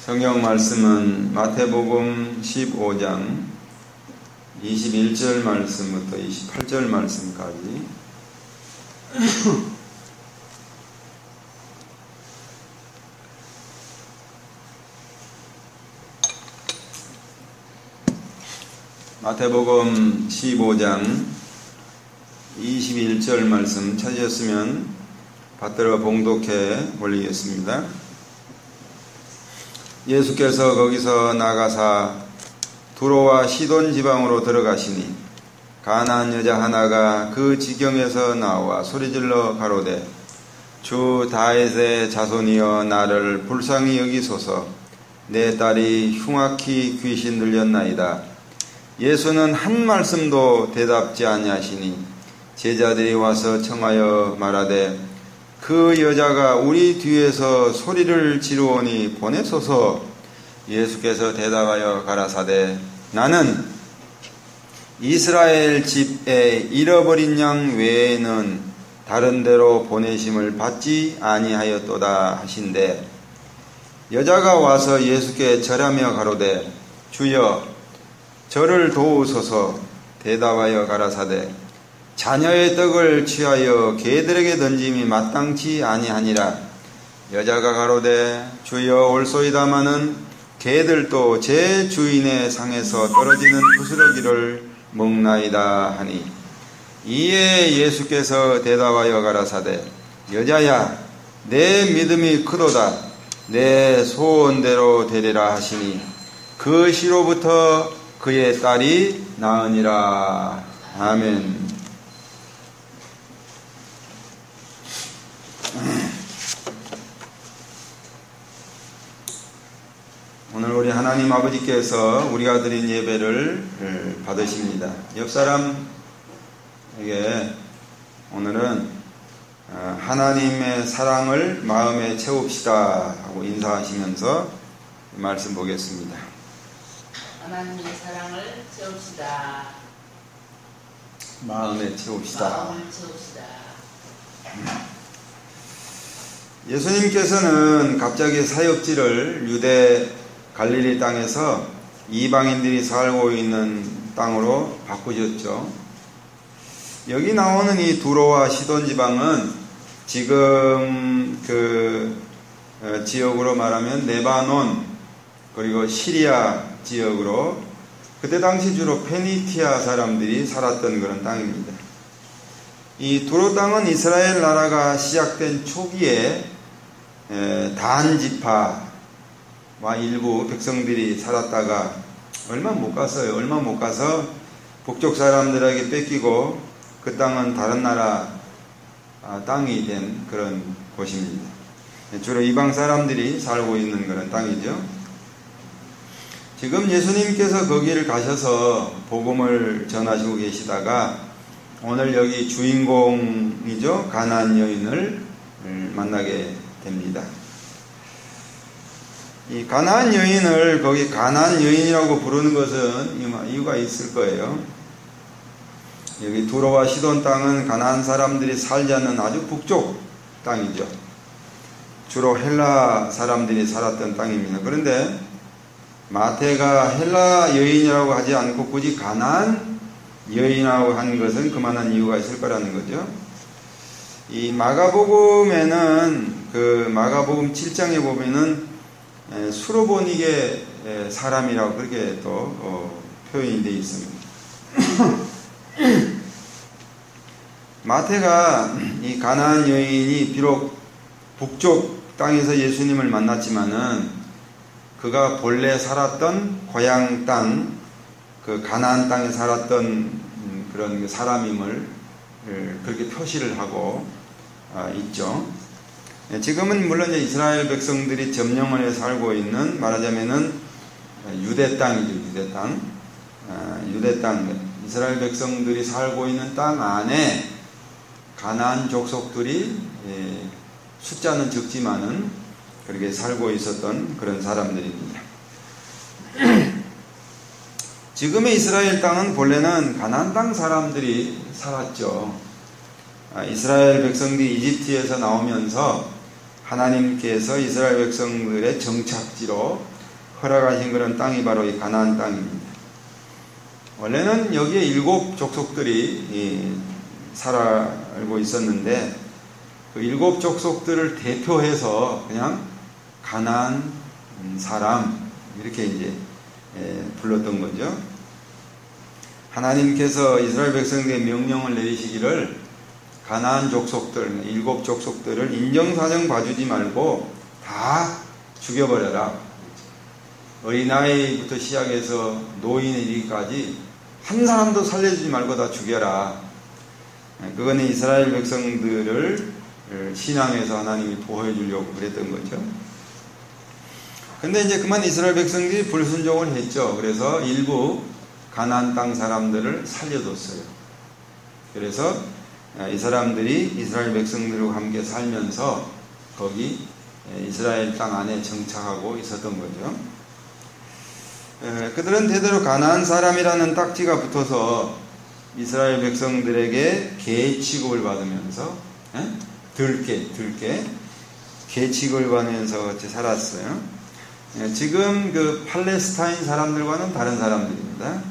성경 말씀은 마태복음 15장 21절 말씀부터 28절 말씀까지 마태복음 15장 21절 말씀 찾으셨으면 받들어 봉독해 올리겠습니다. 예수께서 거기서 나가사 두로와 시돈 지방으로 들어가시니 가나안 여자 하나가 그 지경에서 나와 소리질러 가로되 주 다윗의 자손이여 나를 불쌍히 여기소서 내 딸이 흉악히 귀신 들렸나이다. 예수는 한 말씀도 대답지 아니하시니 제자들이 와서 청하여 말하되 그 여자가 우리 뒤에서 소리를 지르오니 보내소서. 예수께서 대답하여 가라사대 나는 이스라엘 집에 잃어버린 양 외에는 다른 데로 보내심을 받지 아니하였도다 하신대. 여자가 와서 예수께 절하며 가로되 주여 저를 도우소서. 대답하여 가라사대 자녀의 떡을 취하여 개들에게 던짐이 마땅치 아니하니라. 여자가 가로되 주여 올소이다마는 개들도 제 주인의 상에서 떨어지는 부스러기를 먹나이다 하니 이에 예수께서 대답하여 가라사대 여자야 내 믿음이 크도다. 내 소원대로 되리라 하시니 그 시로부터 그의 딸이 나으니라. 아멘. 오늘 우리 하나님 아버지께서 우리가 드린 예배를 받으십니다. 옆 사람에게 오늘은 하나님의 사랑을 마음에 채웁시다 하고 인사하시면서 말씀 보겠습니다. 하나님의 사랑을 채웁시다. 마음에 채웁시다. 마음을 채웁시다. 예수님께서는 갑자기 사역지를 유대 갈릴리 땅에서 이방인들이 살고 있는 땅으로 바꾸셨죠. 여기 나오는 이 두로와 시돈 지방은 지금 그 지역으로 말하면 레바논 그리고 시리아 지역으로 그때 당시 주로 페니티아 사람들이 살았던 그런 땅입니다. 이 두로 땅은 이스라엘 나라가 시작된 초기에 단 지파와 일부 백성들이 살았다가 얼마 못 가서 북쪽 사람들에게 뺏기고 그 땅은 다른 나라 땅이 된 그런 곳입니다. 주로 이방 사람들이 살고 있는 그런 땅이죠. 지금 예수님께서 거기를 가셔서 복음을 전하시고 계시다가 오늘 여기 주인공이죠. 가나안 여인을 만나게 됩니다. 이 가나안 여인을 거기 가나안 여인이라고 부르는 것은 이유가 있을 거예요. 여기 두로와 시돈 땅은 가나안 사람들이 살지 않는 아주 북쪽 땅이죠. 주로 헬라 사람들이 살았던 땅입니다. 그런데 마태가 헬라 여인이라고 하지 않고 굳이 가나안 여인이라고 한 것은 그만한 이유가 있을 거라는 거죠. 이 마가복음에는 그 마가복음 7장에 보면은 수로보니게 사람이라고 그렇게 또 표현이 되어 있습니다. 마태가 이 가나안 여인이 비록 북쪽 땅에서 예수님을 만났지만은 그가 본래 살았던 고향 땅, 그 가나안 땅에 살았던 그런 사람임을 그렇게 표시를 하고 있죠. 지금은 물론 이스라엘 백성들이 점령을 해 살고 있는 말하자면은 유대 땅이죠. 유대 땅. 이스라엘 백성들이 살고 있는 땅 안에 가나안 족속들이 숫자는 적지만은 그렇게 살고 있었던 그런 사람들입니다. 지금의 이스라엘 땅은 본래는 가나안 땅 사람들이 살았죠. 이스라엘 백성들이 이집트에서 나오면서 하나님께서 이스라엘 백성들의 정착지로 허락하신 그런 땅이 바로 이 가나안 땅입니다. 원래는 여기에 7 족속들이 살고 있었는데 그 7 족속들을 대표해서 그냥 가나안 사람 이렇게 이제 불렀던 거죠. 하나님께서 이스라엘 백성들에게 명령을 내리시기를 가나안 족속들 7 족속들을 인정사정 봐주지 말고 다 죽여버려라. 어린아이부터 시작해서 노인에 이르기까지 한 사람도 살려주지 말고 다 죽여라. 그거는 이스라엘 백성들을 신앙에서 하나님이 보호해 주려고 그랬던 거죠. 근데 이제 그만 이스라엘 백성들이 불순종을 했죠. 그래서 일부 가나안 땅 사람들을 살려뒀어요. 그래서 이 사람들이 이스라엘 백성들과 함께 살면서 거기 이스라엘 땅 안에 정착하고 있었던 거죠. 그들은 대대로 가나안 사람이라는 딱지가 붙어서 이스라엘 백성들에게 개 취급을 받으면서 들개 개 취급을 받으면서 같이 살았어요. 지금 그 팔레스타인 사람들과는 다른 사람들입니다.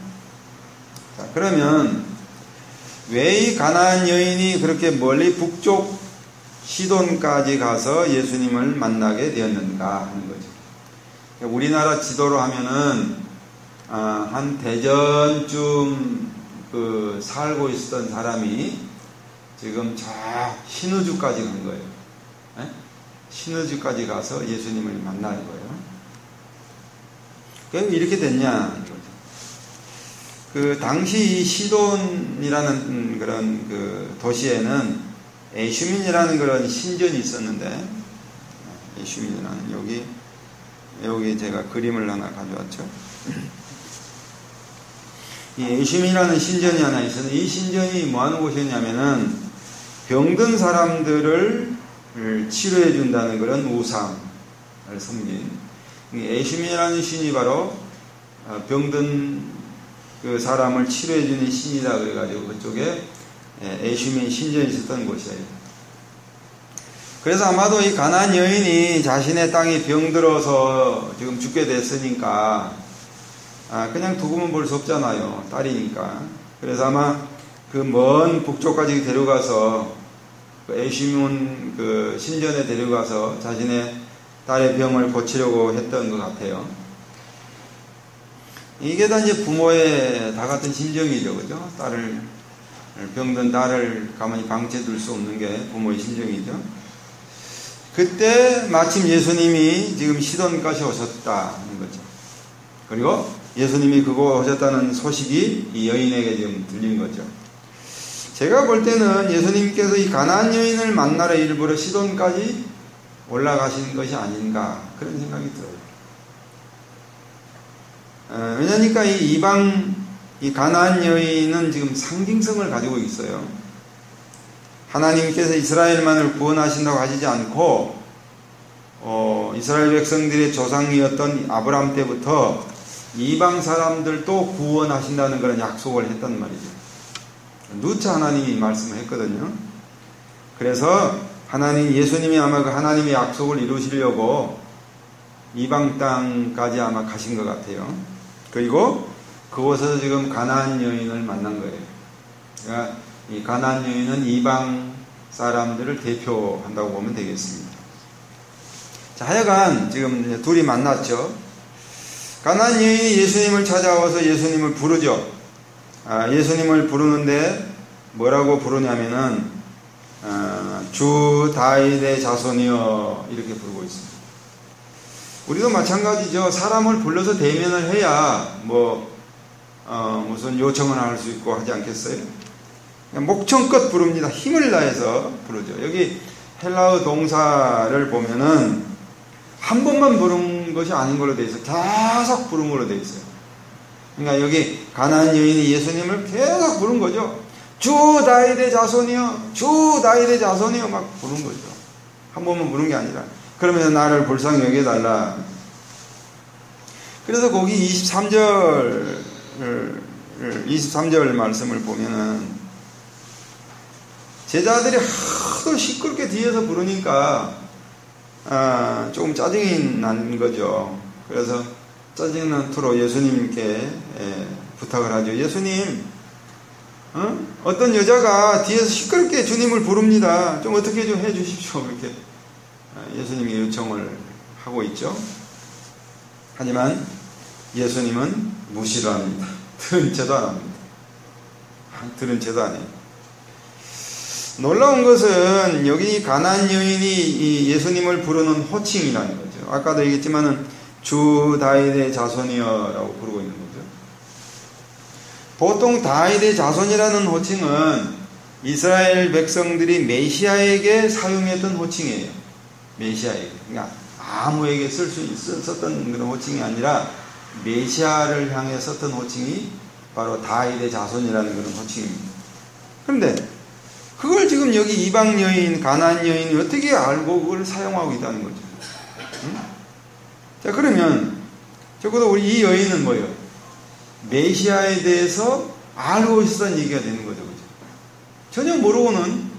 자, 그러면 왜 이 가나안 여인이 그렇게 멀리 북쪽 시돈까지 가서 예수님을 만나게 되었는가 하는 거죠. 우리나라 지도로 하면은 한 대전쯤 그 살고 있었던 사람이 지금 저 신의주까지 간 거예요. 신의주까지 가서 예수님을 만난 거예요. 왜 이렇게 됐냐? 그 당시 이 시돈이라는 그런 그 도시에는 에슈민이라는 그런 신전이 있었는데, 에슈민이라는 여기 제가 그림을 하나 가져왔죠. 이 에슈민이라는 신전이 하나 있었는데, 이 신전이 뭐 하는 곳이었냐면은 병든 사람들을 치료해 준다는 그런 우상을 섬긴 에슈민이라는 신이 바로 병든 그 사람을 치료해 주는 신이다 그래가지고 그쪽에 에슈민 신전이 있었던 곳이에요. 그래서 아마도 이 가나안 여인이 자신의 땅이 병들어서 지금 죽게 됐으니까 그냥 두고만 볼 수 없잖아요. 딸이니까. 그래서 아마 그 먼 북쪽까지 데려가서 그 에슈민 그 신전에 데려가서 자신의 딸의 병을 고치려고 했던 것 같아요. 이게 다 이제 부모의 다 같은 심정이죠, 그죠? 병든 딸을 가만히 방치해둘 수 없는 게 부모의 심정이죠. 그때 마침 예수님이 지금 시돈까지 오셨다는 거죠. 그리고 예수님이 그곳 오셨다는 소식이 이 여인에게 지금 들린 거죠. 제가 볼 때는 예수님께서 이 가나안 여인을 만나러 일부러 시돈까지 올라가신 것이 아닌가 그런 생각이 들어요. 왜냐니까 이 가나안 여인은 지금 상징성을 가지고 있어요. 하나님께서 이스라엘만을 구원하신다고 하시지 않고 이스라엘 백성들의 조상이었던 아브라함 때부터 이방 사람들도 구원하신다는 그런 약속을 했단 말이죠. 누차 하나님이 말씀을 했거든요. 그래서 예수님이 아마 그 하나님의 약속을 이루시려고 이방 땅까지 아마 가신 것 같아요. 그리고 그곳에서 지금 가나안 여인을 만난 거예요. 그러니까 이 가나안 여인은 이방 사람들을 대표한다고 보면 되겠습니다. 자, 하여간 지금 둘이 만났죠. 가나안 여인이 예수님을 찾아와서 예수님을 부르죠. 예수님을 부르는데 뭐라고 부르냐면은 주 다윗의 자손이여 이렇게 부르고 있습니다. 우리도 마찬가지죠. 사람을 불러서 대면을 해야 무슨 요청을 할 수 있고 하지 않겠어요? 그냥 목청껏 부릅니다. 힘을 다해서 부르죠. 여기 헬라어 동사를 보면은 한 번만 부른 것이 아닌 걸로 되어 있어요. 계속 부른 걸로 되어 있어요. 그러니까 여기 가나안 여인이 예수님을 계속 부른 거죠. 주 다윗의 자손이여, 주 다윗의 자손이여 막 부른 거죠. 한 번만 부른 게 아니라. 그러면서 나를 불쌍히 여겨달라. 그래서 거기 23절 말씀을 보면은 제자들이 하도 시끄럽게 뒤에서 부르니까 조금 짜증이 난 거죠. 그래서 짜증난 투로 예수님께 부탁을 하죠. 예수님, 어떤 여자가 뒤에서 시끄럽게 주님을 부릅니다. 좀 어떻게 좀 해주십시오. 그렇게 예수님이 요청을 하고 있죠. 하지만 예수님은 무시를 합니다. 들은 채도 안 합니다. 들은 채도 안 해요. 놀라운 것은 여기 가나안 여인이 이 예수님을 부르는 호칭이라는 거죠. 아까도 얘기했지만은 주 다윗의 자손이여라고 부르고 있는 거죠. 보통 다윗의 자손이라는 호칭은 이스라엘 백성들이 메시아에게 사용했던 호칭이에요. 메시아에게. 그러니까 아무에게 썼던 그런 호칭이 아니라 메시아를 향해 썼던 호칭이 바로 다윗의 자손이라는 그런 호칭입니다. 그런데 그걸 지금 여기 이방 여인, 가나안 여인이 어떻게 알고 그걸 사용하고 있다는 거죠. 응? 자, 그러면 적어도 우리 이 여인은 뭐예요? 메시아에 대해서 알고 있었다는 얘기가 되는 거죠. 그죠? 전혀 모르고는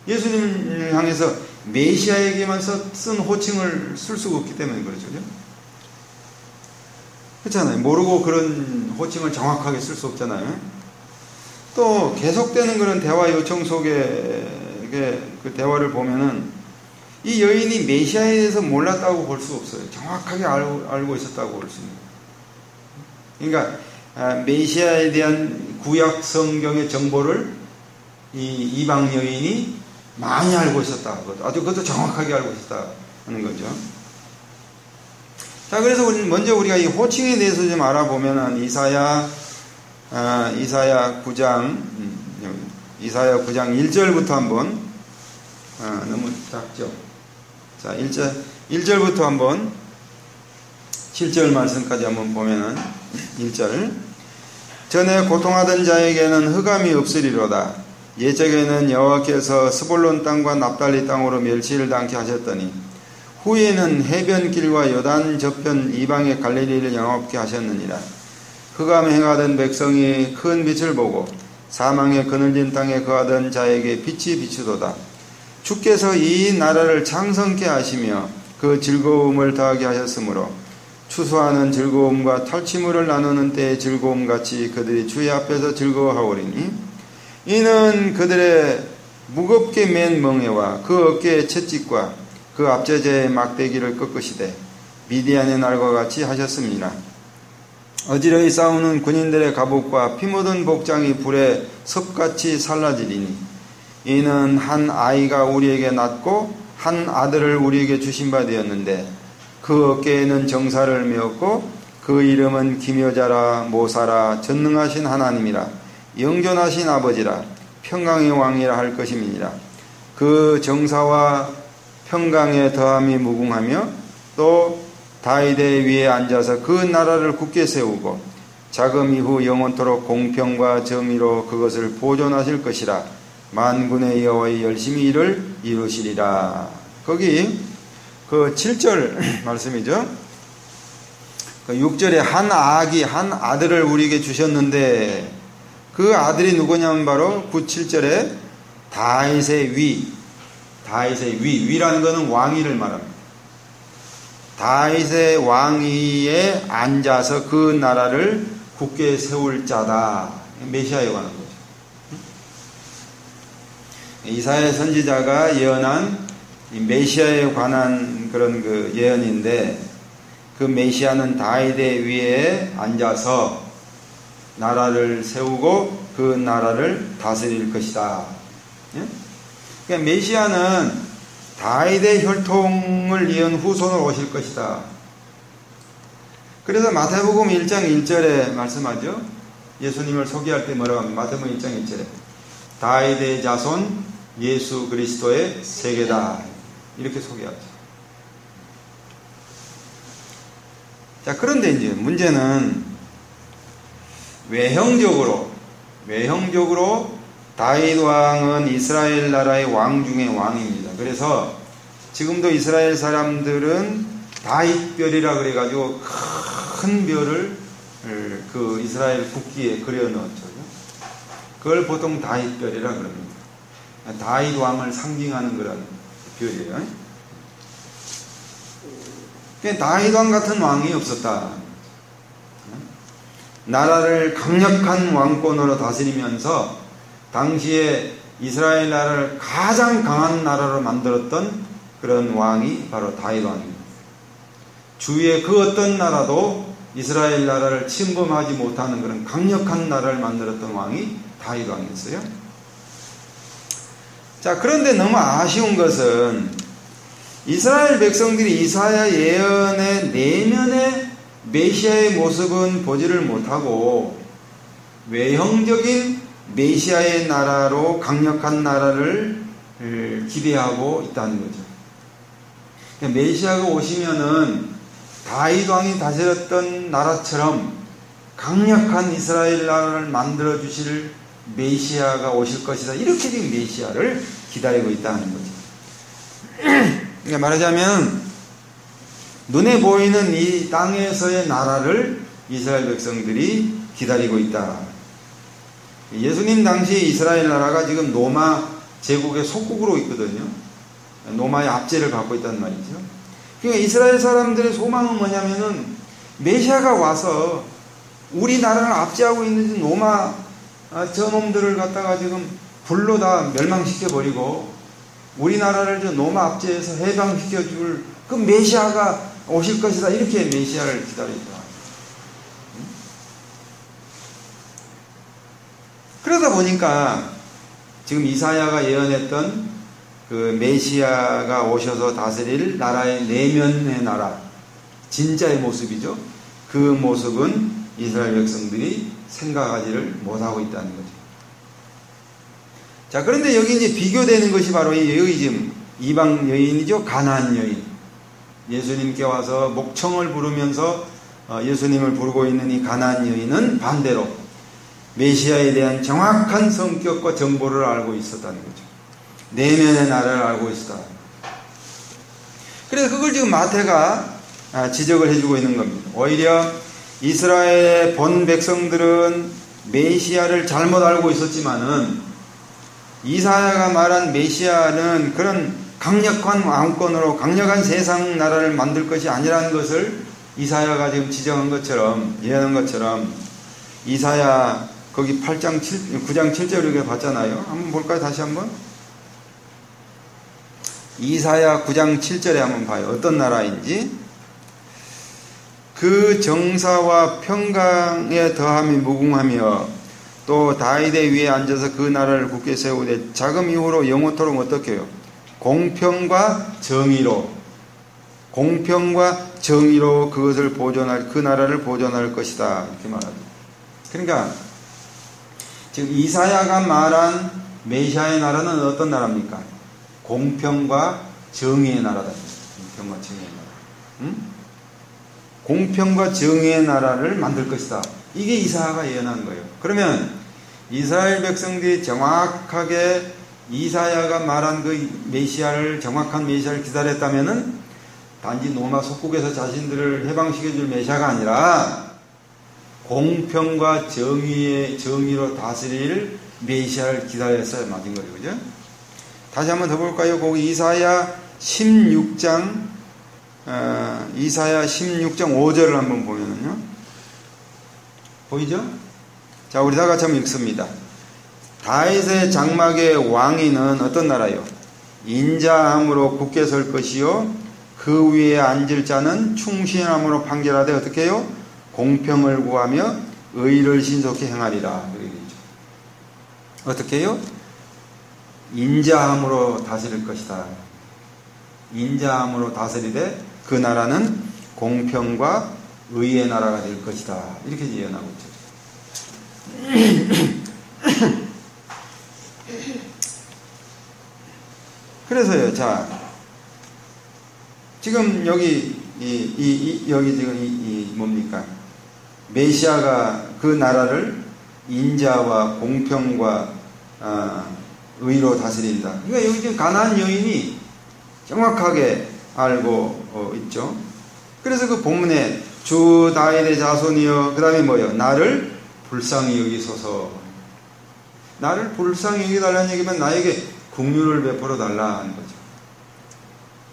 예수님을 향해서 메시아에게만 쓴 호칭을 쓸 수가 없기 때문에 그렇죠. 그렇잖아요. 모르고 그런 호칭을 정확하게 쓸 수 없잖아요. 또 계속되는 그런 대화 요청 속에 그 대화를 보면은 이 여인이 메시아에 대해서 몰랐다고 볼 수 없어요. 정확하게 알고 있었다고 볼 수 있는 거예요. 그러니까 메시아에 대한 구약 성경의 정보를 이 이방 여인이 많이 알고 있었다. 아주 그것도 정확하게 알고 있었다는 거죠. 자, 그래서 먼저 우리가 이 호칭에 대해서 좀 알아보면은 이사야 9장 1절부터 한번 너무 작죠. 자, 1절부터 한번 7절 말씀까지 한번 보면은 1절 전에 고통하던 자에게는 흑암이 없으리로다. 예적에는 여호와께서 스불론 땅과 납달리 땅으로 멸시를 당케 하셨더니 후에는 해변길과 요단 저편 이방의 갈릴리를 영업케 하셨느니라. 흑암에 행하던 백성이 큰 빛을 보고 사망의 그늘진 땅에 거하던 자에게 빛이 비추도다. 주께서 이 나라를 창성케 하시며 그 즐거움을 더하게 하셨으므로 추수하는 즐거움과 탈취물을 나누는 때의 즐거움같이 그들이 주의 앞에서 즐거워하오리니 이는 그들의 무겁게 맨 멍에와 그 어깨의 채찍과 그 앞제자의 막대기를 꺾으시되 미디안의 날과 같이 하셨습니다. 어지러이 싸우는 군인들의 갑옷과 피 묻은 복장이 불에 섭같이 살라지리니 이는 한 아이가 우리에게 낳고 한 아들을 우리에게 주신 바 되었는데 그 어깨에는 정사를 메었고 그 이름은 기묘자라 모사라 전능하신 하나님이라 영존하신 아버지라 평강의 왕이라 할 것임이니라. 그 정사와 평강의 더함이 무궁하며 또 다윗의 위에 앉아서 그 나라를 굳게 세우고 자금 이후 영원토록 공평과 정의로 그것을 보존하실 것이라. 만군의 여호와의 열심히 이를 이루시리라. 거기 그 7절 말씀이죠. 그 6절에 한 아들을 우리에게 주셨는데 그 아들이 누구냐면 바로 9, 7절에 다윗의 위라는 것은 왕위를 말합니다. 다윗의 왕위에 앉아서 그 나라를 굳게 세울 자다. 메시아에 관한 거죠. 이사야 선지자가 예언한 메시아에 관한 그런 그 예언인데 그 메시아는 다윗의 위에 앉아서 나라를 세우고 그 나라를 다스릴 것이다. 그러니까 메시아는 다윗의 혈통을 이은 후손으로 오실 것이다. 그래서 마태복음 1장 1절에 말씀하죠. 예수님을 소개할 때 뭐라고 합니까? 마태복음 1장 1절에 다윗의 자손 예수 그리스도의 세계다. 이렇게 소개하죠. 자, 그런데 이제 문제는 외형적으로 다윗 왕은 이스라엘 나라의 왕 중의 왕입니다. 그래서 지금도 이스라엘 사람들은 다윗별이라 그래가지고 큰 별을 그 이스라엘 국기에 그려 넣었죠. 그걸 보통 다윗별이라 그럽니다. 다윗 왕을 상징하는 그런 별이에요. 다윗 왕 같은 왕이 없었다. 나라를 강력한 왕권으로 다스리면서 당시에 이스라엘 나라를 가장 강한 나라로 만들었던 그런 왕이 바로 다윗 왕입니다. 주위의 그 어떤 나라도 이스라엘 나라를 침범하지 못하는 그런 강력한 나라를 만들었던 왕이 다윗 왕이었어요. 자, 그런데 너무 아쉬운 것은 이스라엘 백성들이 이사야 예언의 내면의 메시아의 모습은 보지를 못하고 외형적인 메시아의 나라로 강력한 나라를 기대하고 있다는 거죠. 메시아가 오시면은 다윗 왕이 다스렸던 나라처럼 강력한 이스라엘 나라를 만들어 주실 메시아가 오실 것이다. 이렇게 지금 메시아를 기다리고 있다는 거죠. 그러니까 말하자면 눈에 보이는 이 땅에서의 나라를 이스라엘 백성들이 기다리고 있다. 예수님 당시 이스라엘 나라가 지금 로마 제국의 속국으로 있거든요. 로마의 압제를 받고 있단 말이죠. 그러니까 이스라엘 사람들의 소망은 뭐냐면은 메시아가 와서 우리나라를 압제하고 있는 로마 저놈들을 갖다가 지금 불로 다 멸망시켜버리고 우리나라를 저 로마 압제에서 해방시켜줄 그 메시아가 오실 것이다. 이렇게 메시아를 기다리더라. 그러다 보니까 지금 이사야가 예언했던 그 메시아가 오셔서 다스릴 나라의 내면의 나라, 진짜의 모습이죠. 그 모습은 이스라엘 백성들이 생각하지를 못하고 있다는 거죠. 자, 그런데 여기 이제 비교되는 것이 바로 여기 지금 이방 여인이죠. 가나안 여인. 예수님께 와서 목청을 부르면서 예수님을 부르고 있는 이 가나안 여인은 반대로 메시아에 대한 정확한 성격과 정보를 알고 있었다는 거죠. 내면의 나라를 알고 있었다. 그래서 그걸 지금 마태가 지적을 해주고 있는 겁니다. 오히려 이스라엘의 본 백성들은 메시아를 잘못 알고 있었지만은 이사야가 말한 메시아는 그런 강력한 왕권으로 강력한 세상 나라를 만들 것이 아니라는 것을 이사야가 지금 지적한 것처럼, 예언한 것처럼, 이사야 거기 9장 7절 이렇게 봤잖아요. 한번 볼까요? 다시 한번. 이사야 9장 7절에 한번 봐요. 어떤 나라인지. 그 정사와 평강에 더함이 무궁하며 또 다윗의 위에 앉아서 그 나라를 굳게 세우되 자금 이후로 영원토록 어떻게 해요? 공평과 정의로 그것을 보존할, 그 나라를 보존할 것이다. 이렇게 말합니다. 그러니까 지금 이사야가 말한 메시아의 나라는 어떤 나라입니까? 공평과 정의의 나라다. 공평과 정의의 나라. 공평과 정의의 나라를 만들 것이다. 이게 이사야가 예언한 거예요. 그러면 이스라엘 백성들이 정확하게 이사야가 말한 그 메시아를, 정확한 메시아를 기다렸다면은 단지 로마 속국에서 자신들을 해방시켜줄 메시아가 아니라 공평과 정의로 다스릴 메시아를 기다렸어야 맞은 거예요. 그죠? 다시 한번 더 볼까요? 거기 이사야 16장 5절을 한번 보면은요. 보이죠? 자, 우리 다 같이 한번 읽습니다. 다윗의 장막의 왕위는 어떤 나라요? 인자함으로 굳게 설 것이요 그 위에 앉을 자는 충신함으로 판결하되 어떻게 해요? 공평을 구하며 의를 신속히 행하리라. 그렇게 되죠. 어떻게 해요? 인자함으로 다스릴 것이다. 인자함으로 다스리되 그 나라는 공평과 의의 나라가 될 것이다. 이렇게 예언하고 있죠. 그래서요, 자, 지금 여기, 여기 지금 뭡니까? 메시아가 그 나라를 인자와 공평과, 의로 다스린다. 그러니까 여기 지금 가나안 여인이 정확하게 알고 있죠. 그래서 그 본문에 주 다윗의 자손이여, 그 다음에 뭐요? 나를 불쌍히 여기소서. 나를 불쌍히 여기달라는 얘기면 나에게 긍휼을 베풀어 달라는 거죠.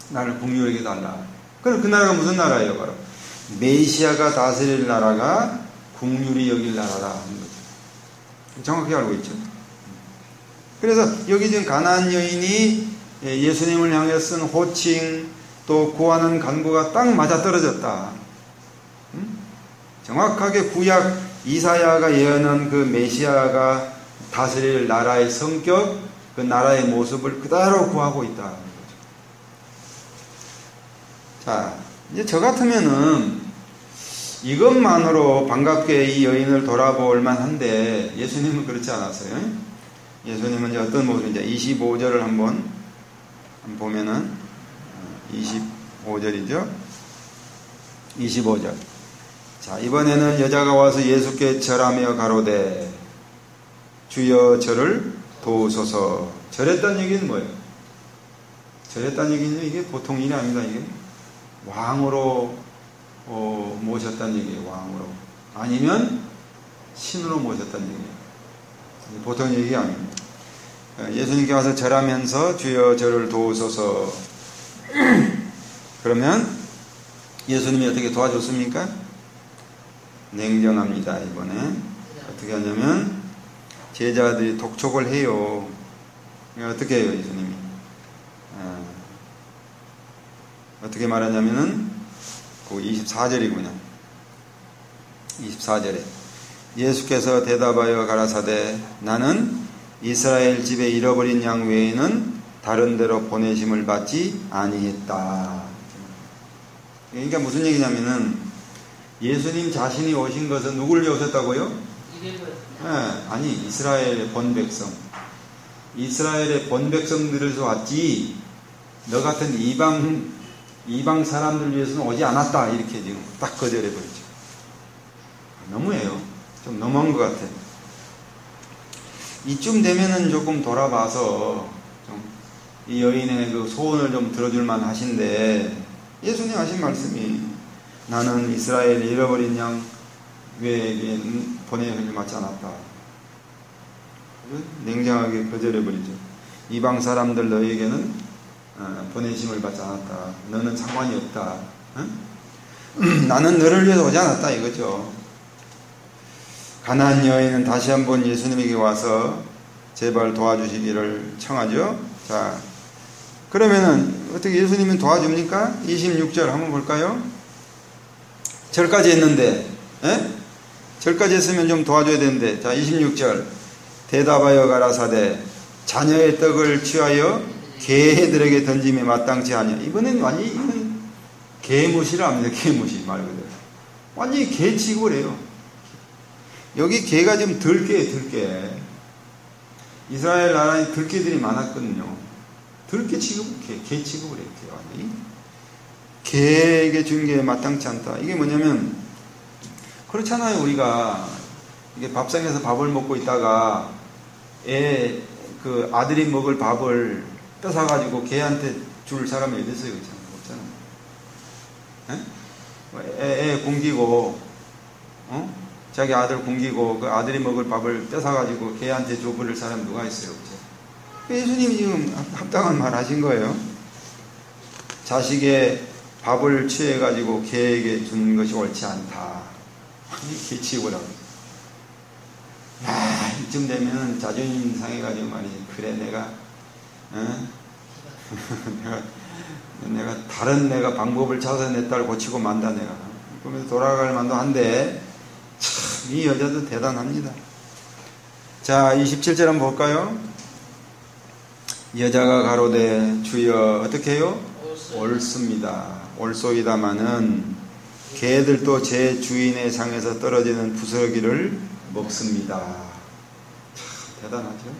나를 긍휼히 여기달라. 그럼 그 나라가 무슨 나라예요? 바로 메시아가 다스릴 나라가 긍휼히 여길 나라라 하는 거죠. 정확히 알고 있죠. 그래서 여기 지금 가나안 여인이 예수님을 향해 쓴 호칭 또 구하는 간구가 딱 맞아떨어졌다. 정확하게 구약 이사야가 예언한 그 메시아가 다스릴 나라의 성격, 그 나라의 모습을 그대로 구하고 있다. 자, 이제 저 같으면은 이것만으로 반갑게 이 여인을 돌아볼 만한데 예수님은 그렇지 않았어요. 예수님은 이제 어떤 모습인지 25절을 한번 보면은 25절이죠. 25절. 자, 이번에는 여자가 와서 예수께 절하며 가로되 주여 저를 도우소서. 절했다는 얘기는 뭐예요? 절했다는 얘기는 이게 보통 일이 아닙니다. 이게 왕으로 모셨다는 얘기예요. 왕으로. 아니면 신으로 모셨다는 얘기예요. 보통 얘기 아닙니다. 예수님께 와서 절하면서 주여 저를 도우소서. 그러면 예수님이 어떻게 도와줬습니까? 냉정합니다. 이번에 어떻게 하냐면 제자들이 독촉을 해요. 어떻게 해요? 예수님이 어떻게 말하냐면은 그 24절이군요. 24절에 예수께서 대답하여 가라사대 나는 이스라엘 집에 잃어버린 양 외에는 다른 데로 보내심을 받지 아니했다. 그러니까 무슨 얘기냐면은 예수님 자신이 오신 것은 누구를 위해 오셨다고요? 아니 이스라엘의 본백성, 이스라엘의 본백성들에서 왔지 너 같은 이방 사람들 위해서는 오지 않았다. 이렇게 지금 딱 거절해버리죠. 너무해요. 좀 너무한 것 같아. 이쯤 되면은 조금 돌아봐서 좀 이 여인의 그 소원을 좀 들어줄만 하신데 예수님 하신 말씀이 나는 이스라엘 잃어버린 양 외에는 보내심을 받지 않았다. 냉정하게 거절해버리죠. 이방 사람들 너에게는 보내심을 받지 않았다. 너는 상관이 없다. 응? 나는 너를 위해서 오지 않았다 이거죠. 가나안 여인은 다시 한번 예수님에게 와서 제발 도와주시기를 청하죠. 자, 그러면은 어떻게 예수님은 도와줍니까? 26절 한번 볼까요? 절까지 했는데, 절까지 했으면 좀 도와줘야 되는데, 자, 26절. 대답하여 가라사대, 자녀의 떡을 취하여 개들에게 던짐에 마땅치 아니야. 이번엔 완전히, 이건 개무시를 합니다. 개무시, 말 그대로. 완전히 개 취급을 해요. 여기 개가 지금 들개예요, 들개. 이스라엘 나라에 들개들이 많았거든요. 들개 취급을, 개 취급을 해요, 완전히. 개에게 준 게 마땅치 않다. 이게 뭐냐면, 그렇잖아요. 우리가 이게 밥상에서 밥을 먹고 있다가 그 아들이 먹을 밥을 뺏어가지고 개한테 줄 사람이 어디 있어요? 없잖아요. 애 굶기고, 자기 아들 굶기고 그 아들이 먹을 밥을 뺏어가지고 개한테 줘버릴 사람이 누가 있어요? 없죠. 예수님이 지금 합당한 말 하신 거예요. 자식의 밥을 취해가지고 개에게 준 것이 옳지 않다. 개 취급을 하고. 이쯤 되면 자존심 상해가지고 말이지. 그래, 내가 다른 내가 방법을 찾아서 내 딸 고치고 만다, 내가. 그러면서 돌아갈 만도 한데, 참, 이 여자도 대단합니다. 자, 27절 한번 볼까요? 여자가 가로되 주여 어떻게 해요? 옳습니다. 옳소이다마는 개들도 제 주인의 상에서 떨어지는 부스러기를 먹습니다. 참 대단하죠?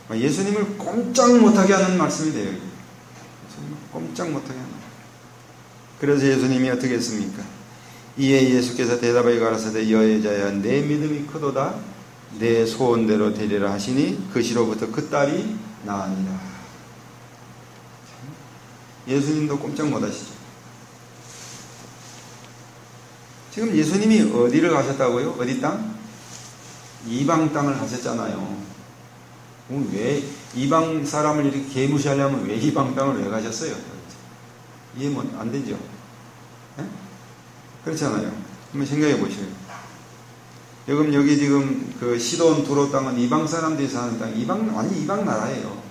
네? 예수님을 꼼짝 못하게 하는 말씀이 돼요. 예수님을 꼼짝 못하게 하는. 그래서 예수님이 어떻게 했습니까? 이에 예수께서 대답하여 가라사대 여자야 내 믿음이 크도다 내 소원대로 되리라 하시니 그 시로부터 그 딸이 나으니라. 예수님도 꼼짝 못하시죠. 지금 예수님이 어디를 가셨다고요? 어디 땅? 이방 땅을 가셨잖아요. 왜 이방 사람을 이렇게 개무시하려면 왜 이방 땅을 왜 가셨어요? 이해 안 되죠? 네? 그렇잖아요. 한번 생각해 보시죠. 여기 지금 그 시돈 두로 땅은 이방 사람들이 사는 땅, 완전 이방 나라예요.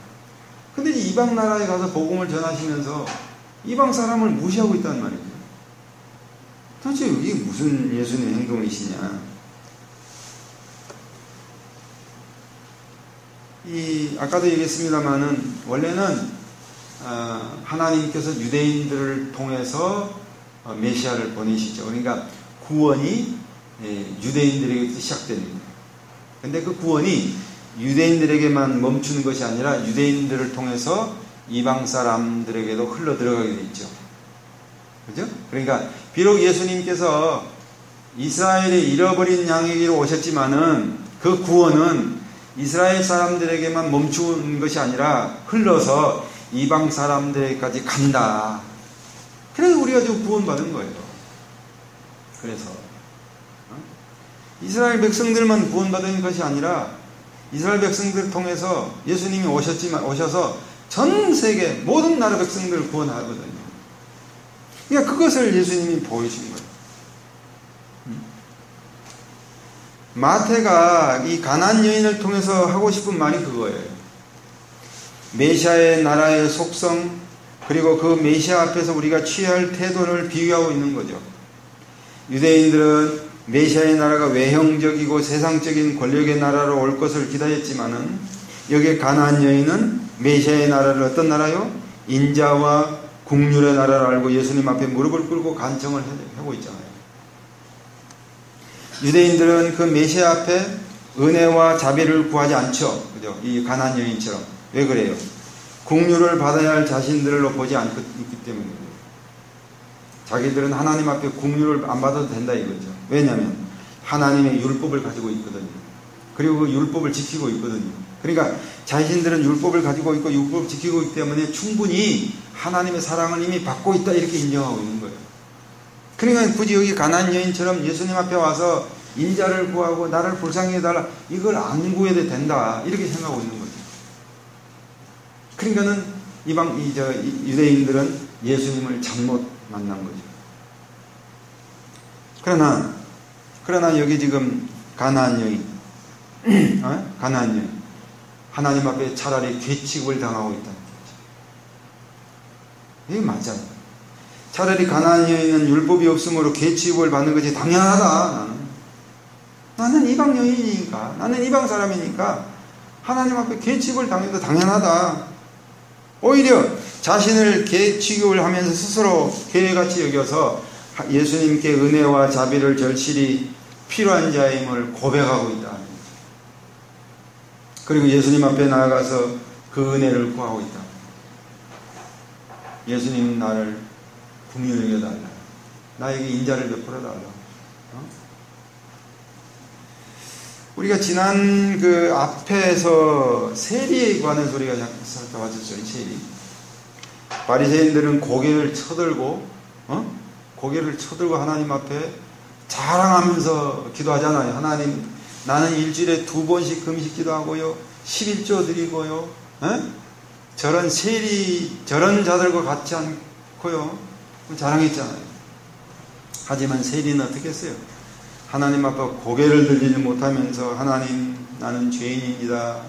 근데 이방 나라에 가서 복음을 전하시면서 이방 사람을 무시하고 있단 말이죠. 도대체 이게 무슨 예수님의 행동이시냐. 아까도 얘기했습니다만은, 원래는, 하나님께서 유대인들을 통해서 메시아를 보내시죠. 그러니까 구원이 유대인들에게부터 시작됩니다. 근데 그 구원이 유대인들에게만 멈추는 것이 아니라 유대인들을 통해서 이방 사람들에게도 흘러 들어가게 돼 있죠. 그죠? 그러니까 비록 예수님께서 이스라엘의 잃어버린 양에게로 오셨지만은 그 구원은 이스라엘 사람들에게만 멈춘 것이 아니라 흘러서 이방 사람들에게까지 간다. 그래서 우리가 지금 구원받은 거예요. 그래서 이스라엘 백성들만 구원받은 것이 아니라 이스라엘 백성들을 통해서 예수님이 오셔서 전 세계 모든 나라 백성들을 구원하거든요. 그러니까 그것을 예수님이 보이신 거예요. 마태가 이 가나안 여인을 통해서 하고 싶은 말이 그거예요. 메시아의 나라의 속성, 그리고 그 메시아 앞에서 우리가 취해야 할 태도를 비유하고 있는 거죠. 유대인들은 메시아의 나라가 외형적이고 세상적인 권력의 나라로 올 것을 기다렸지만은, 여기 가나안 여인은 메시아의 나라를 어떤 나라요? 인자와 국률의 나라를 알고 예수님 앞에 무릎을 꿇고 간청을 하고 있잖아요. 유대인들은 그 메시아 앞에 은혜와 자비를 구하지 않죠. 그죠? 이 가나안 여인처럼. 왜 그래요? 국률을 받아야 할 자신들로 보지 않기 때문이에요. 자기들은 하나님 앞에 국률을 안 받아도 된다 이거죠. 왜냐하면 하나님의 율법을 가지고 있거든요. 그리고 그 율법을 지키고 있거든요. 그러니까 자신들은 율법을 가지고 있고 율법을 지키고 있기 때문에 충분히 하나님의 사랑을 이미 받고 있다 이렇게 인정하고 있는 거예요. 그러니까 굳이 여기 가나안 여인처럼 예수님 앞에 와서 인자를 구하고 나를 불쌍히 해달라 이걸 안 구해도 된다 이렇게 생각하고 있는 거죠. 그러니까는 유대인들은 예수님을 잘못 만난 거죠. 그러나 여기 지금 가나안 여인, 가나안 여인, 하나님 앞에 차라리 괴취급을 당하고 있다는 거죠. 이게 맞잖아요. 차라리 가나안 여인은 율법이 없으므로 괴취급을 받는 것이 당연하다. 나는 이방 여인이니까, 나는 이방 사람이니까 하나님 앞에 괴취급을 당해도 당연하다. 오히려 자신을 괴취급을 하면서 스스로 괴같이 여겨서 예수님께 은혜와 자비를 절실히 필요한 자임을 고백하고 있다. 그리고 예수님 앞에 나아가서 그 은혜를 구하고 있다. 예수님 나를 국률을 여달라. 나에게 인자를 베풀어 달라. 우리가 지난 그 앞에서 세리에 관한 소리가 살펴봤었죠. 이 세리. 바리새인들은 고개를 쳐들고 하나님 앞에 자랑하면서 기도하잖아요. 하나님, 나는 일주일에 2번씩 금식 기도하고요, 11조 드리고요, 저런 세리, 저런 자들과 같지 않고요, 자랑했잖아요. 하지만 세리는 어떻게 했어요? 하나님 앞에 고개를 들리지 못하면서 하나님, 나는 죄인입니다.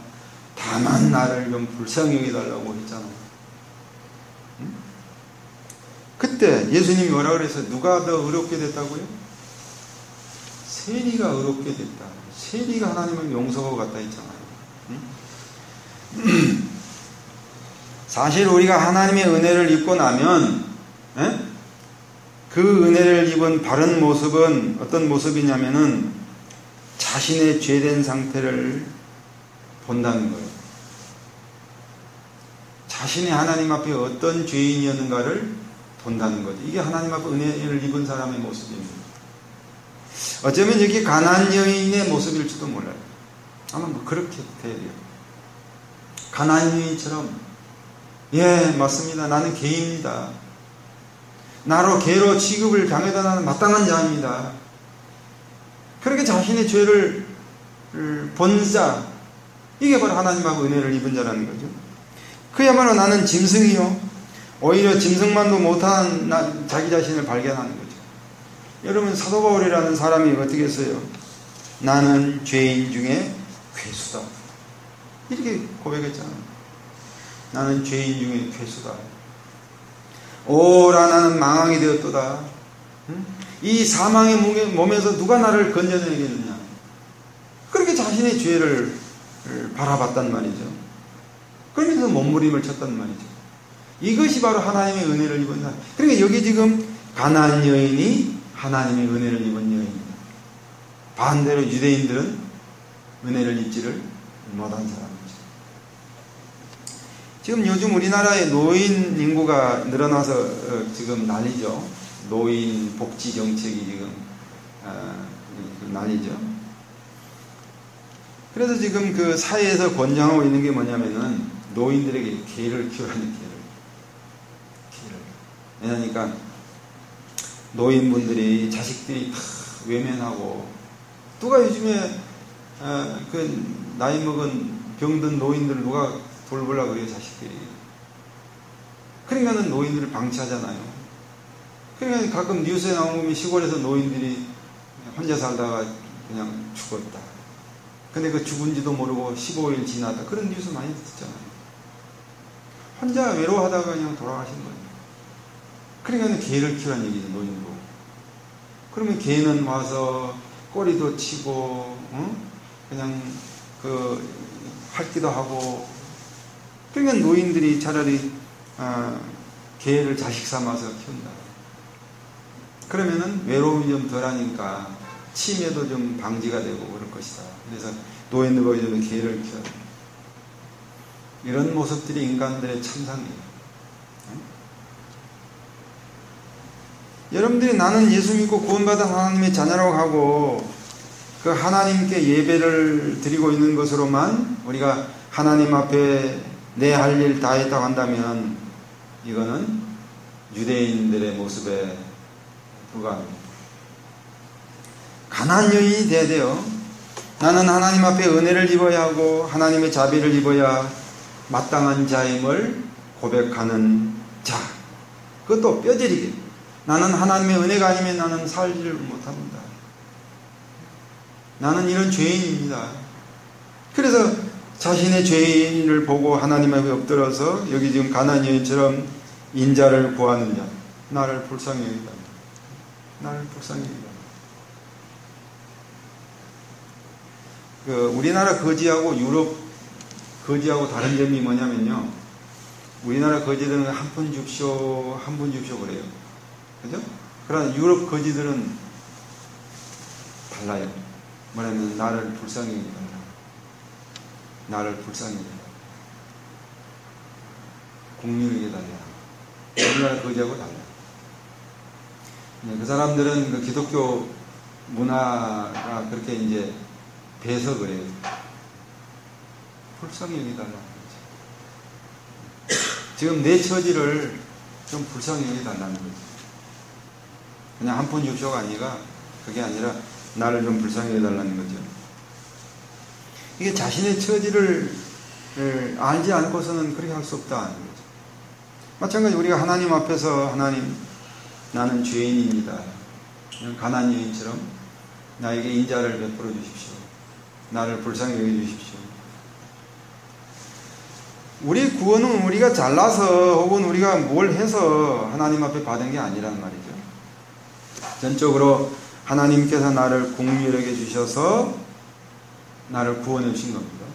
다만 나를 좀 불쌍히 여기달라고 했잖아요. 그때 예수님이 뭐라 그랬어요? 누가 더 의롭게 됐다고요? 세리가 의롭게 됐다. 세리가 하나님을 용서하고 갔다 했잖아요. 사실 우리가 하나님의 은혜를 입고 나면 그 은혜를 입은 바른 모습은 어떤 모습이냐면은 자신의 죄된 상태를 본다는 거예요. 자신이 하나님 앞에 어떤 죄인이었는가를 본다는 거죠. 이게 하나님 앞에 은혜를 입은 사람의 모습입니다. 어쩌면 여기 가나안 여인의 모습일지도 몰라요. 아마 그렇게 돼야 돼요. 가나안 여인처럼, 예, 맞습니다. 나는 개입니다. 나로 개로 취급을 당해도 나는 마땅한 자입니다. 그렇게 자신의 죄를 본 자, 이게 바로 하나님 앞에 은혜를 입은 자라는 거죠. 그야말로 나는 짐승이요, 오히려 짐승만도 못한 자기 자신을 발견하는 거죠. 여러분 사도 바울이라는 사람이 어떻게 했어요? 나는 죄인 중에 괴수다. 이렇게 고백했잖아요. 나는 죄인 중에 괴수다. 오라 나는 망왕이 되었도다. 이 사망의 몸에서 누가 나를 건져내겠느냐. 그렇게 자신의 죄를 바라봤단 말이죠. 그러면서 몸부림을 쳤단 말이죠. 이것이 바로 하나님의 은혜를 입은 사람. 그러니까 여기 지금 가나안 여인이 하나님의 은혜를 입은 여인입니다. 반대로 유대인들은 은혜를 입지를 못한 사람이죠. 지금 요즘 우리나라의 노인 인구가 늘어나서 지금 난리죠. 노인 복지 정책이 지금 난리죠. 그래서 지금 그 사회에서 권장하고 있는 게 뭐냐면은 노인들에게 개를 키우라는 개를. 왜냐니까 노인분들이 자식들이 다 외면하고 누가 요즘에 그 나이 먹은 병든 노인들 누가 돌보려고 그래요, 자식들이. 그러니까는 노인들을 방치하잖아요. 그러니까 가끔 뉴스에 나오면 시골에서 노인들이 혼자 살다가 그냥 죽었다. 근데 그 죽은지도 모르고 15일 지났다. 그런 뉴스 많이 듣잖아요. 혼자 외로워하다가 그냥 돌아가신 거예요. 그러니까 개를 키우라는 얘기죠, 노인도. 그러면 개는 와서 꼬리도 치고, 그냥 핥기도 하고. 그러니까 노인들이 차라리 개를 자식 삼아서 키운다. 그러면은 외로움이 좀 덜하니까 치매도 좀 방지가 되고 그럴 것이다. 그래서 노인들과 이제는 개를 키워야 됩니다. 이런 모습들이 인간들의 참상이에요. 여러분들이 나는 예수 믿고 구원받은 하나님의 자녀라고 하고 그 하나님께 예배를 드리고 있는 것으로만 우리가 하나님 앞에 내 할 일 다 했다고 한다면 이거는 유대인들의 모습에 불과합니다. 가난한 여인이 돼야 돼요. 나는 하나님 앞에 은혜를 입어야 하고 하나님의 자비를 입어야 마땅한 자임을 고백하는 자. 그것도 뼈저리게. 나는 하나님의 은혜가 아니면 나는 살지를 못합니다. 나는 이런 죄인입니다. 그래서 자신의 죄인을 보고 하나님 앞에 엎드려서 여기 지금 가나안 여인처럼 인자를 구하는 자. 나를 불쌍히 여기다. 나를 불쌍히 여기다. 우리나라 거지하고 유럽 거지하고 다른 점이 뭐냐면요. 우리나라 거지들은 한 푼 줍쇼, 한 푼 줍쇼 그래요. 그죠? 그러나 유럽 거지들은 달라요. 뭐냐면 나를 불쌍히 여기다. 나를 불쌍히 여기다. 공유하게 달라. 우리나라 거지하고 달라. 그 사람들은 그 기독교 문화가 그렇게 이제 배서 그래요. 불쌍히 여기달라는 거죠. 지금 내 처지를 좀 불쌍히 여기달라는 거죠. 그냥 한 푼 줍쇼가 아니라 그게 아니라 나를 좀 불쌍히 여기달라는 거죠. 이게 자신의 처지를 알지 않고서는 그렇게 할 수 없다는 거죠. 마찬가지 우리가 하나님 앞에서 하나님 나는 죄인입니다. 가나안 여인처럼 나에게 인자를 베풀어 주십시오. 나를 불쌍히 여겨 주십시오. 우리 구원은 우리가 잘나서 혹은 우리가 뭘 해서 하나님 앞에 받은 게 아니란 말이죠. 전적으로 하나님께서 나를 공유하게 주셔서 나를 구원해 주신 겁니다.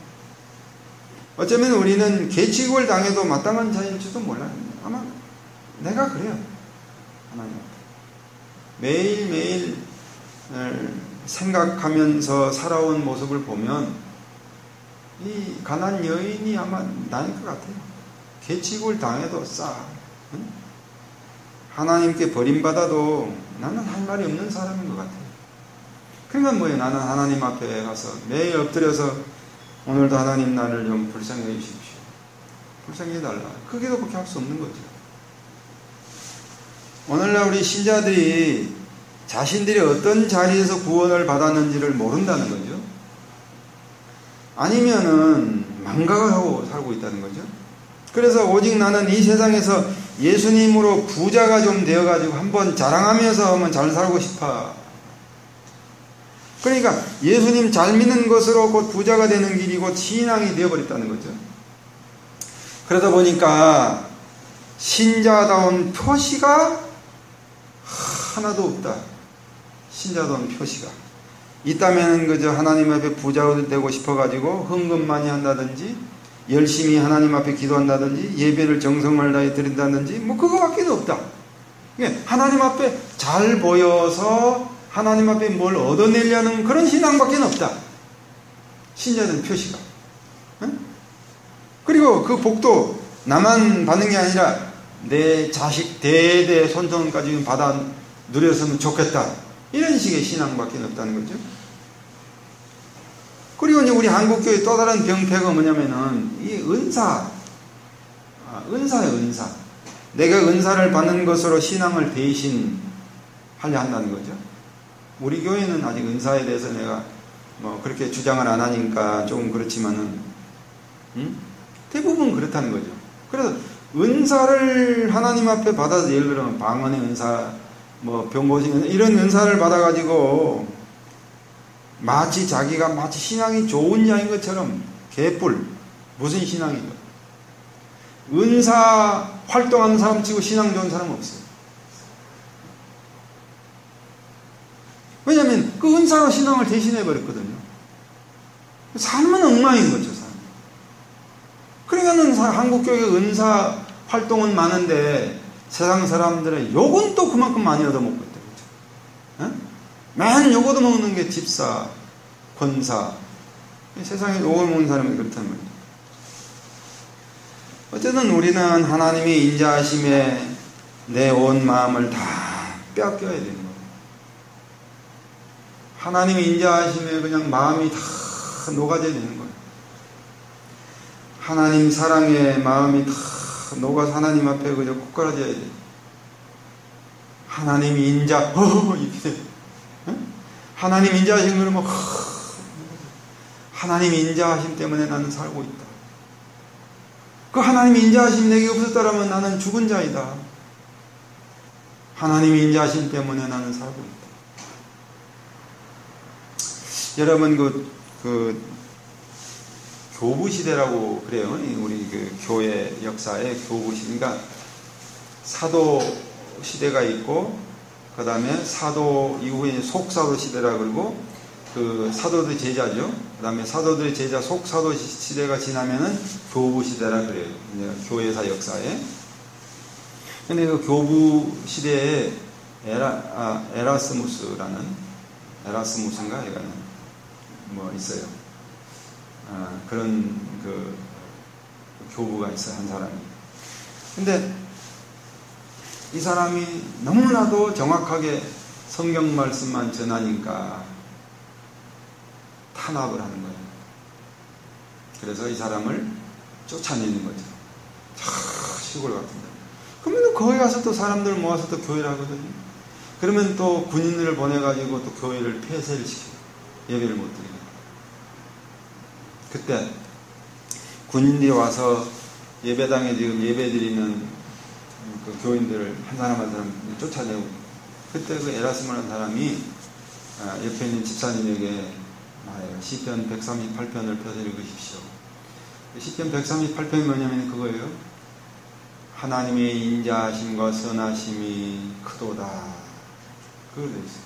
어쩌면 우리는 개취급을 당해도 마땅한 자일지도 몰라요. 아마 내가 그래요. 하나님 앞에 매일매일 생각하면서 살아온 모습을 보면 이 가난안 여인이 아마 나일 것 같아요. 개취급을 당해도 응? 하나님께 버림받아도 나는 할 말이 없는 사람인 것 같아요. 그러니까 뭐예요? 나는 하나님 앞에 가서 매일 엎드려서 오늘도 하나님 나를 좀 불쌍히 해주십시오. 불쌍히 해달라. 그게도 그렇게 할 수 없는 거죠. 오늘날 우리 신자들이 자신들이 어떤 자리에서 구원을 받았는지를 모른다는 거죠. 아니면은 망각을 하고 살고 있다는 거죠. 그래서 오직 나는 이 세상에서 예수님으로 부자가 좀 되어가지고 한번 자랑하면서 한번 잘 살고 싶어. 그러니까 예수님 잘 믿는 것으로 곧 부자가 되는 길이 곧 신앙이 되어버렸다는 거죠. 그러다 보니까 신자다운 표시가 하나도 없다. 신자다운 표시가 있다면 그저 하나님 앞에 부자가 되고 싶어가지고 헌금 많이 한다든지 열심히 하나님 앞에 기도한다든지 예배를 정성을 다해 드린다든지 뭐 그거밖에 없다. 하나님 앞에 잘 보여서 하나님 앞에 뭘 얻어내려는 그런 신앙밖에 없다. 신자된 표시가. 그리고 그 복도 나만 받는 게 아니라 내 자식 대대 손손까지 받아 누렸으면 좋겠다. 이런 식의 신앙밖에 없다는 거죠. 그리고 이제 우리 한국교회 또 다른 병폐가 뭐냐면은 이 은사예요, 은사. 내가 은사를 받는 것으로 신앙을 대신하려 한다는 거죠. 우리 교회는 아직 은사에 대해서 내가 뭐 그렇게 주장을 안 하니까 조금 그렇지만은 대부분 그렇다는 거죠. 그래서 은사를 하나님 앞에 받아서 예를 들면 방언의 은사, 뭐 병고신 은사 이런 은사를 받아가지고 마치 자기가 마치 신앙이 좋은 자인 것처럼 개뿔 무슨 신앙이죠? 은사 활동하는 사람 치고 신앙 좋은 사람은 없어요. 왜냐하면 그 은사로 신앙을 대신해 버렸거든요. 삶은 엉망인 거죠. 삶. 그러니까는 한국교회 은사 활동은 많은데 세상 사람들의 욕은 또 그만큼 많이 얻어먹고 있다. 그렇죠? 맨 욕 얻어먹는 게 집사, 권사. 세상에 욕을 먹는 사람이 그렇단 말이에요. 어쨌든 우리는 하나님의 인자하심에 내 온 마음을 다 빼앗겨야 되는 거예요. 하나님의 인자하심에 그냥 마음이 다 녹아져야 되는 거예요. 하나님 사랑에 마음이 다 녹아서 하나님 앞에 그저 꿇어져야 돼요. 하나님 인자, 이렇게 돼. 하나님 인자하심 그러면 하나님 인자하심 때문에 나는 살고 있다. 그 하나님 인자하심 내게 없었다라면 나는 죽은 자이다. 하나님 인자하심 때문에 나는 살고 있다. 여러분 그 교부 시대라고 그래요. 우리 그 교회 역사에 교부 시대, 그러니까 사도 시대가 있고 그 다음에 사도 이후에 속사도 시대라 그러고 그 사도들 제자죠. 그 다음에 사도들의 제자 속사도 시대가 지나면은 교부 시대라 그래요. 교회사 역사에. 근데 그 교부 시대에 에라스무스인가 이거는 뭐 있어요. 그런 그 교부가 있어요, 한 사람이. 근데 이 사람이 너무나도 정확하게 성경 말씀만 전하니까 탄압을 하는 거예요. 그래서 이 사람을 쫓아내는 거죠. 시골 같은 데. 그러면 거기 가서 또 사람들 모아서 또 교회를 하거든요. 그러면 또 군인들을 보내가지고 또 교회를 폐쇄를 시켜요. 예배를 못 드리게. 그때 군인들이 와서 예배당에 지금 예배 드리는 그 교인들을 한 사람 한 사람 쫓아내고, 그때 그 에라스무라는 사람이 옆에 있는 집사님에게 시편 138편을 펴서 읽으십시오. 시편 138편이 뭐냐면 그거예요. 하나님의 인자하심과 선하심이 크도다. 그렇게 되어 있어요.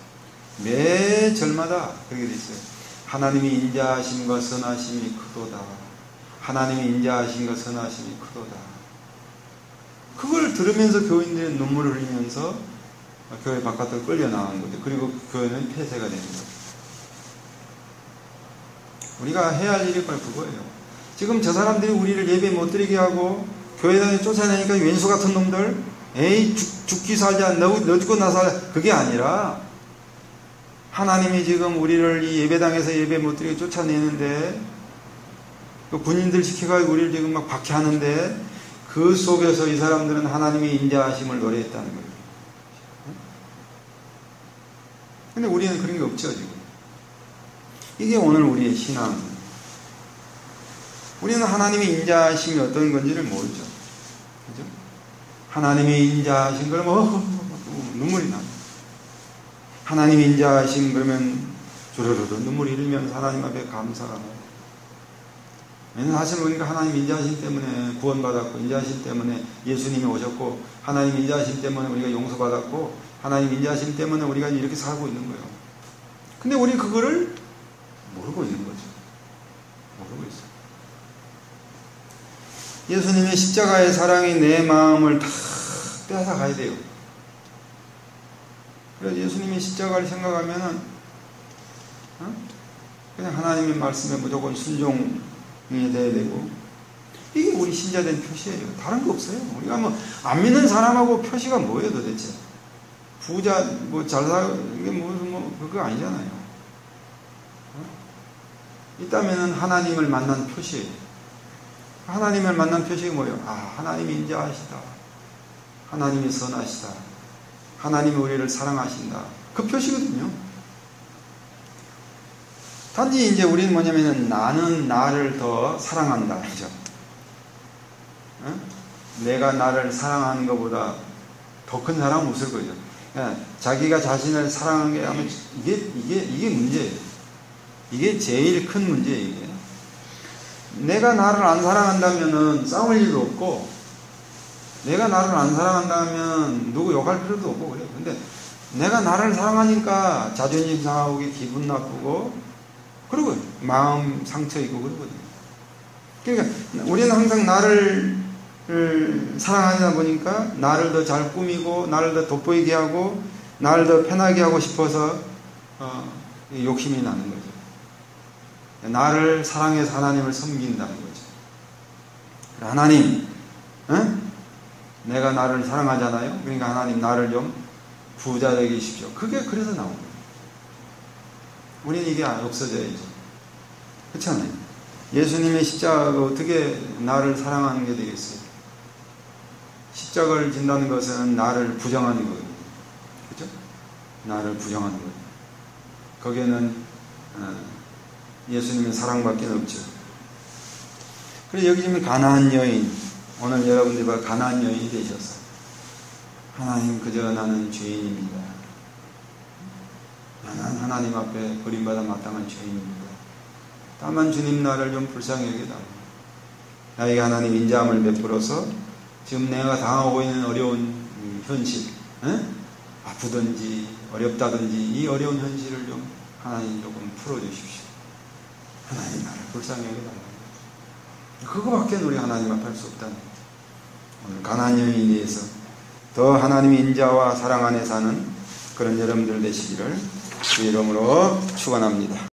매 절마다 그렇게 되어 있어요. 하나님의 인자하심과 선하심이 크도다. 하나님의 인자하심과 선하심이 크도다. 그걸 들으면서 교인들은 눈물을 흘리면서 교회 바깥으로 끌려 나가는 거죠. 그리고 교회는 폐쇄가 되는 거죠. 우리가 해야 할 일이 바로 그거예요. 지금 저 사람들이 우리를 예배 못 드리게 하고 교회당에 쫓아내니까 왼수 같은 놈들, 에이 죽기 살자, 너 죽고 나 살자, 그게 아니라 하나님이 지금 우리를 이 예배당에서 예배 못 드리게 쫓아내는데, 그 군인들 시켜가지고 우리를 지금 막 박해하는데, 그 속에서 이 사람들은 하나님의 인자하심을 노래했다는 거예요. 근데 우리는 그런 게 없죠, 지금. 이게 오늘 우리의 신앙. 우리는 하나님의 인자하심이 어떤 건지를 모르죠. 그죠? 하나님이 인자하신 그러면 눈물이 나요. 하나님이 인자하신 그러면 주르르르 눈물이 흘리면서 하나님 앞에 감사가 나요. 왜냐하면 사실 우리가 하나님 인자하심 때문에 구원받았고, 인자하심 때문에 예수님이 오셨고, 하나님 인자하심 때문에 우리가 용서받았고, 하나님 인자하심 때문에 우리가 이렇게 살고 있는 거예요. 근데 우리 그거를 모르고 있는 거죠. 모르고 있어요. 예수님의 십자가의 사랑이 내 마음을 다 빼앗아 가야 돼요. 그래서 예수님의 십자가를 생각하면은 그냥 하나님의 말씀에 무조건 순종이 돼야 되고, 이게 우리 신자된 표시예요. 다른 거 없어요. 우리가 뭐 안 믿는 사람하고 표시가 뭐예요 도대체? 부자 뭐 잘 사는 게 뭐 그거 아니잖아요. 있다면은 하나님을 만난 표시예요. 하나님을 만난 표시가 뭐예요? 아, 하나님이 인자하시다. 하나님이 선하시다. 하나님이 우리를 사랑하신다. 그 표시거든요. 단지 이제 우리는 뭐냐면은 나는 나를 더 사랑한다. 그죠? 내가 나를 사랑하는 것보다 더 큰 사랑은 없을 거죠. 자기가 자신을 사랑하는 게 아마 이게 문제예요. 이게 제일 큰 문제예요. 이게. 내가 나를 안 사랑한다면은 싸울 일도 없고, 내가 나를 안 사랑한다면 누구 욕할 필요도 없고 그래요. 근데 내가 나를 사랑하니까 자존심 상하고 기분 나쁘고 그리고 마음 상처 있고 그러거든요. 그러니까 우리는 항상 나를 사랑하다 보니까 나를 더 잘 꾸미고 나를 더 돋보이게 하고 나를 더 편하게 하고 싶어서 욕심이 나는 거죠. 나를 사랑해서 하나님을 섬긴다는 거죠. 하나님, 내가 나를 사랑하잖아요. 그러니까 하나님 나를 좀 부자 되게 해주십시오. 그게 그래서 나온 거예요. 우리는 이게 없어져야죠. 그렇잖아요. 예수님의 십자가가 어떻게 나를 사랑하는 게 되겠어요? 십자가를 진다는 것은 나를 부정하는 거거든요. 그렇죠? 나를 부정하는 거예요. 거기에는 예수님의 사랑밖에 없죠. 그래서 여기 지금 가나안 여인, 오늘 여러분들과 가나안 여인이 되셔서 하나님 그저 나는 죄인입니다. 나는 하나님 앞에 버림받아 마땅한 죄인입니다. 다만 주님 나를 좀 불쌍히 여겨달라. 나에게 하나님 인자함을 베풀어서 지금 내가 당하고 있는 어려운 현실, 아프든지 어렵다든지 이 어려운 현실을 좀 하나님 조금 풀어주십시오. 하나님 나를 불쌍히 여겨달라. 그거밖에 우리 하나님 앞에 할 수 없다는 거예요. 오늘 가나안 여인에 대해서 더 하나님의 인자와 사랑 안에 사는 그런 여러분들 되시기를 주 이름으로 축원합니다.